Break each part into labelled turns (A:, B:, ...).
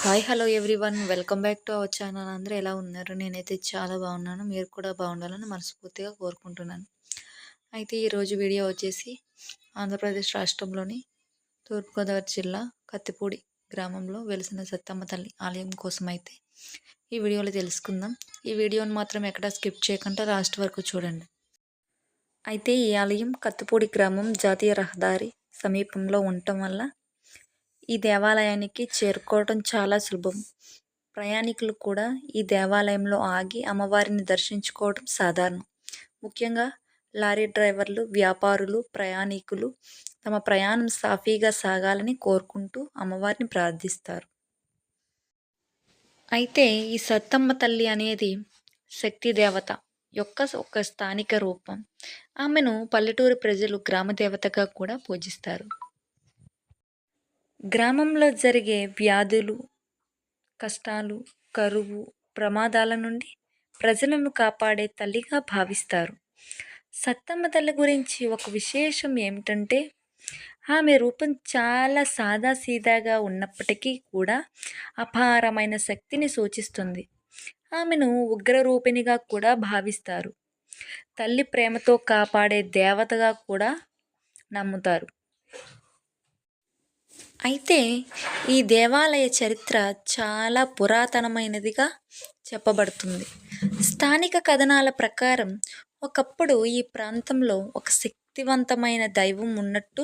A: Hi hello everyone welcome back to our channel. అందరూ ఎలా ఉన్నారు? నేనైతే చాలా బాగున్నాను. మీరు కూడా బాగుండాలని మనస్ఫూర్తిగా కోరుకుంటున్నాను. అయితే ఈరోజు వీడియో వచ్చేసి ఆంధ్రప్రదేశ్ రాష్ట్రంలోని తూర్పుగోదావరి జిల్లా కత్తిపూడి గ్రామంలో వెలిసిన సత్తమ్మ తల్లి ఆలయం కోసం అయితే ఈ వీడియోలో తెలుసుకుందాం. ఈ వీడియోని మాత్రం ఎక్కడా స్కిప్ చేయకుండా లాస్ట్ వరకు చూడండి. అయితే ఈ ఆలయం కత్తిపూడి గ్రామం జాతీయ రహదారి సమీపంలో ఉండటం వల్ల ఈ దేవాలయానికి చేరుకోవడం చాలా సులభం. ప్రయాణికులు కూడా ఈ దేవాలయంలో ఆగి అమ్మవారిని దర్శించుకోవడం సాధారణం. ముఖ్యంగా లారీ డ్రైవర్లు, వ్యాపారులు, ప్రయాణికులు తమ ప్రయాణం సాఫీగా సాగాలని కోరుకుంటూ అమ్మవారిని ప్రార్థిస్తారు. అయితే ఈ సత్తమ్మ తల్లి అనేది శక్తి దేవత యొక్క ఒక స్థానిక రూపం. ఆమెను పల్లెటూరు ప్రజలు గ్రామ దేవతగా కూడా పూజిస్తారు. గ్రామంలో జరిగే వ్యాధులు, కష్టాలు, కరువు, ప్రమాదాల నుండి ప్రజలను కాపాడే తల్లిగా భావిస్తారు. సత్తమ్మ తల్లి గురించి ఒక విశేషం ఏమిటంటే ఆమె రూపం చాలా సాదాసీదాగా ఉన్నప్పటికీ కూడా అపారమైన శక్తిని సూచిస్తుంది. ఆమెను ఉగ్రరూపిణిగా కూడా భావిస్తారు. తల్లి ప్రేమతో కాపాడే దేవతగా కూడా నమ్ముతారు. అయితే ఈ దేవాలయ చరిత్ర చాలా పురాతనమైనదిగా చెప్పబడుతుంది. స్థానిక కథనాల ప్రకారం ఒకప్పుడు ఈ ప్రాంతంలో ఒక శక్తివంతమైన దైవం ఉన్నట్టు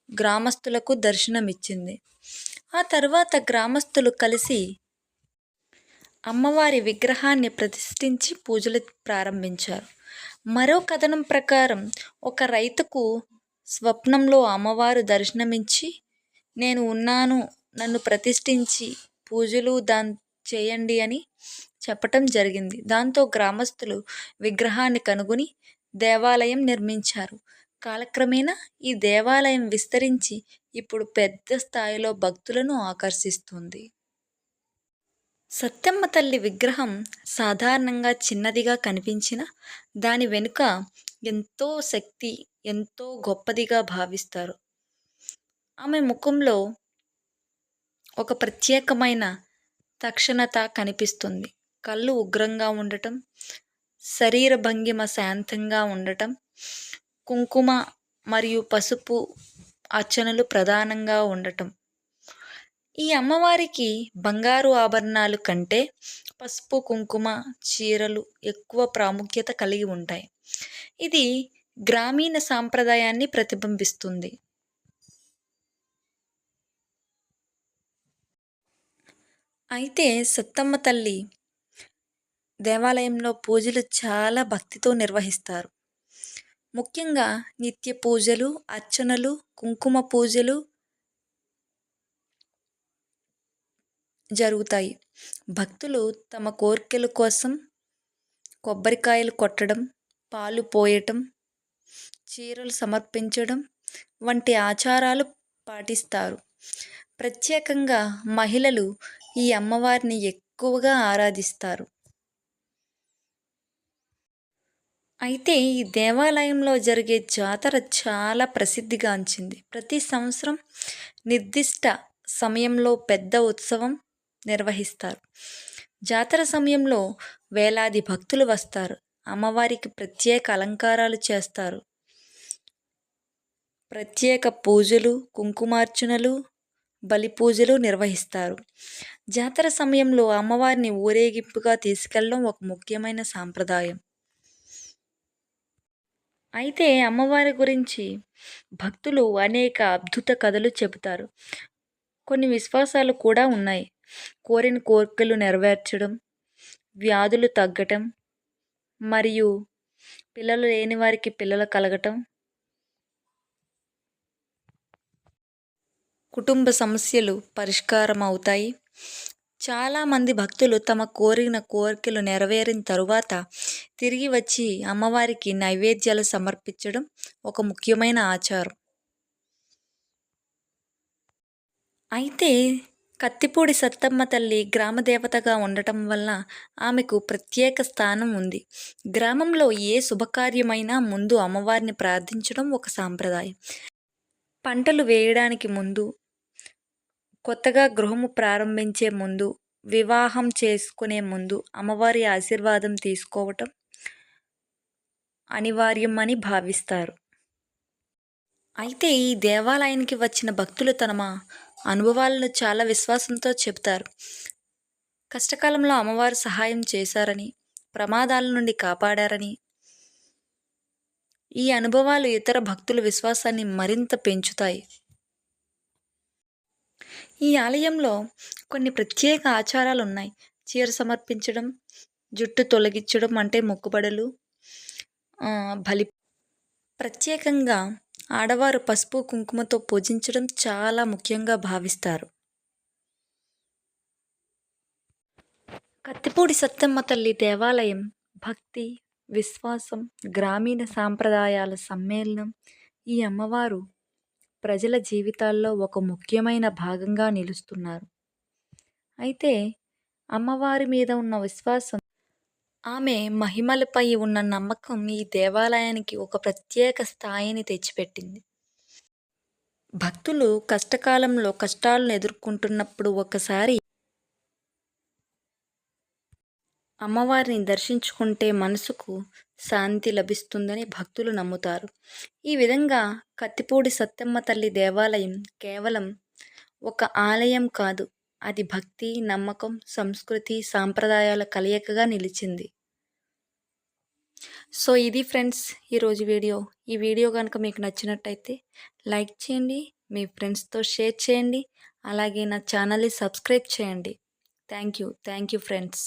A: గ్రామస్తులకు దర్శనమిచ్చింది. ఆ తర్వాత గ్రామస్తులు కలిసి అమ్మవారి విగ్రహాన్ని ప్రతిష్ఠించి పూజలు ప్రారంభించారు. మరో కథనం ప్రకారం ఒక రైతుకు స్వప్నంలో అమ్మవారు దర్శనమిచ్చి, నేను ఉన్నాను, నన్ను ప్రతిష్ఠించి పూజలు చేయండి అని చెప్పటం జరిగింది. దాంతో గ్రామస్తులు విగ్రహాన్ని కనుగొని దేవాలయం నిర్మించారు. కాలక్రమేణా ఈ దేవాలయం విస్తరించి ఇప్పుడు పెద్ద స్థాయిలో భక్తులను ఆకర్షిస్తుంది. సత్తమ్మ తల్లి విగ్రహం సాధారణంగా చిన్నదిగా కనిపించిన దాని వెనుక ఎంతో శక్తి, ఎంతో గొప్పదిగా భావిస్తారు. ఆమె ముఖంలో ఒక ప్రత్యేకమైన తక్షణత కనిపిస్తుంది. కళ్ళు ఉగ్రంగా ఉండటం, శరీర భంగిమ శాంతంగా ఉండటం, కుంకుమ మరియు పసుపు అర్చనలు ప్రధానంగా ఉండటం. ఈ అమ్మవారికి బంగారు ఆభరణాలు కంటే పసుపు, కుంకుమ, చీరలు ఎక్కువ ప్రాముఖ్యత కలిగి ఉంటాయి. ఇది గ్రామీణ సాంప్రదాయాన్ని ప్రతిబింబిస్తుంది. అయితే సత్తమ్మ తల్లి దేవాలయంలో పూజలు చాలా భక్తితో నిర్వహిస్తారు. ముఖ్యంగా నిత్య పూజలు, అర్చనలు, కుంకుమ పూజలు జరుగుతాయి. భక్తులు తమ కోరికల కోసం కొబ్బరికాయలు కొట్టడం, పాలు పోయటం, చీరలు సమర్పించడం వంటి ఆచారాలు పాటిస్తారు. ప్రత్యేకంగా మహిళలు ఈ అమ్మవారిని ఎక్కువగా ఆరాధిస్తారు. అయితే ఈ దేవాలయంలో జరిగే జాతర చాలా ప్రసిద్ధిగాంచింది. ప్రతి సంవత్సరం నిర్దిష్ట సమయంలో పెద్ద ఉత్సవం నిర్వహిస్తారు. జాతర సమయంలో వేలాది భక్తులు వస్తారు. అమ్మవారికి ప్రత్యేక అలంకారాలు చేస్తారు. ప్రత్యేక పూజలు, కుంకుమార్చనలు, బలి పూజలు నిర్వహిస్తారు. జాతర సమయంలో అమ్మవారిని ఊరేగింపుగా తీసుకెళ్ళడం ఒక ముఖ్యమైన సాంప్రదాయం. అయితే అమ్మవారి గురించి భక్తులు అనేక అద్భుత కథలు చెబుతారు. కొన్ని విశ్వాసాలు కూడా ఉన్నాయి. కోరిన కోరికలు నెరవేర్చడం, వ్యాధులు తగ్గటం, మరియు పిల్లలు లేని వారికి పిల్లలు కలగటం, కుటుంబ సమస్యలు పరిష్కారం అవుతాయి. చాలామంది భక్తులు తమ కోరిన కోరికలు నెరవేరిన తరువాత తిరిగి వచ్చి అమ్మవారికి నైవేద్యాలు సమర్పించడం ఒక ముఖ్యమైన ఆచారం. అయితే కత్తిపూడి సత్తమ్మ తల్లి గ్రామదేవతగా ఉండటం వల్ల ఆమెకు ప్రత్యేక స్థానం ఉంది. గ్రామంలో ఏ శుభకార్యమైనా ముందు అమ్మవారిని ప్రార్థించడం ఒక సాంప్రదాయం. పంటలు వేయడానికి ముందు కొత్తగా గృహము ప్రారంభించే ముందు, వివాహం చేసుకునే ముందు అమ్మవారి ఆశీర్వాదం తీసుకోవటం అనివార్యం అని భావిస్తారు. అయితే ఈ దేవాలయానికి వచ్చిన భక్తులు తమ అనుభవాలను చాలా విశ్వాసంతో చెబుతారు. కష్టకాలంలో అమ్మవారు సహాయం చేశారని, ప్రమాదాల నుండి కాపాడారని, ఈ అనుభవాలు ఇతర భక్తుల విశ్వాసాన్ని మరింత పెంచుతాయి. ఈ ఆలయంలో కొన్ని ప్రత్యేక ఆచారాలు ఉన్నాయి. చీర సమర్పించడం, జుట్టు తొలగించడం అంటే మొక్కుబడులు, బలి. ప్రత్యేకంగా ఆడవారు పసుపు కుంకుమతో పూజించడం చాలా ముఖ్యంగా భావిస్తారు. కత్తిపూడి సత్తెమ్మ తల్లి దేవాలయం భక్తి, విశ్వాసం, గ్రామీణ సాంప్రదాయాల సమ్మేళనం. ఈ అమ్మవారు ప్రజల జీవితాల్లో ఒక ముఖ్యమైన భాగంగా నిలుస్తున్నారు. అయితే అమ్మవారి మీద ఉన్న విశ్వాసం, ఆమె మహిమలపై ఉన్న నమ్మకం ఈ దేవాలయానికి ఒక ప్రత్యేక స్థాయిని తెచ్చిపెట్టింది. భక్తులు కష్టకాలంలో కష్టాలను ఎదుర్కొంటున్నప్పుడు ఒకసారి అమ్మవారిని దర్శించుకుంటే మనసుకు శాంతి లభిస్తుందని భక్తులు నమ్ముతారు. ఈ విధంగా కత్తిపూడి సత్తెమ్మ తల్లి దేవాలయం కేవలం ఒక ఆలయం కాదు, అది భక్తి, నమ్మకం, సంస్కృతి, సాంప్రదాయాల కలయికగా నిలిచింది. సో ఇది ఫ్రెండ్స్ ఈరోజు వీడియో. ఈ వీడియో కనుక మీకు నచ్చినట్టయితే లైక్ చేయండి, మీ ఫ్రెండ్స్తో షేర్ చేయండి, అలాగే నా ఛానల్ని సబ్స్క్రైబ్ చేయండి. Thank you friends.